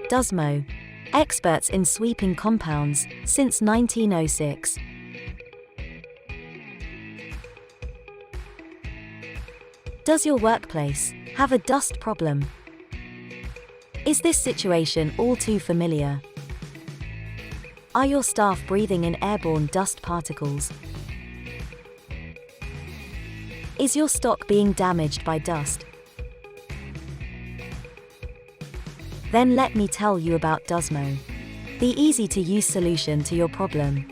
Dusmo. Experts in sweeping compounds since 1906. Does your workplace have a dust problem? Is this situation all too familiar? Are your staff breathing in airborne dust particles? Is your stock being damaged by dust? Then let me tell you about Dusmo, the easy-to-use solution to your problem.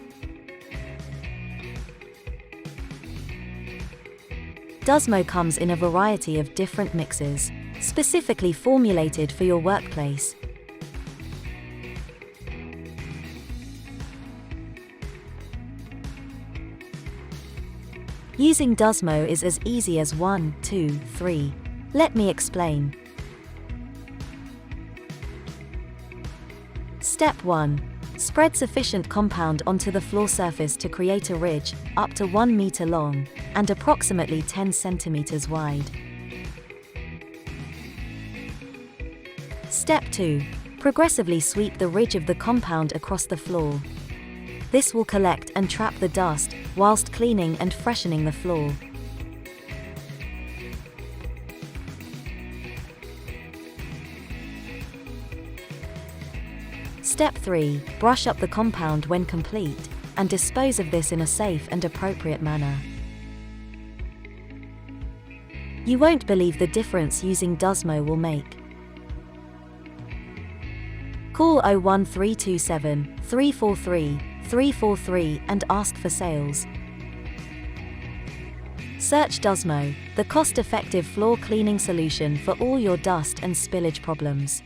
Dusmo comes in a variety of different mixes, specifically formulated for your workplace. Using Dusmo is as easy as 1, 2, 3. Let me explain. Step 1. Spread sufficient compound onto the floor surface to create a ridge, up to 1 meter long, and approximately 10 centimeters wide. Step 2. Progressively sweep the ridge of the compound across the floor. This will collect and trap the dust, whilst cleaning and freshening the floor. Step 3. Brush up the compound when complete, and dispose of this in a safe and appropriate manner. You won't believe the difference using Dusmo will make. Call 01327 343 343 and ask for sales. Search Dusmo, the cost-effective floor cleaning solution for all your dust and spillage problems.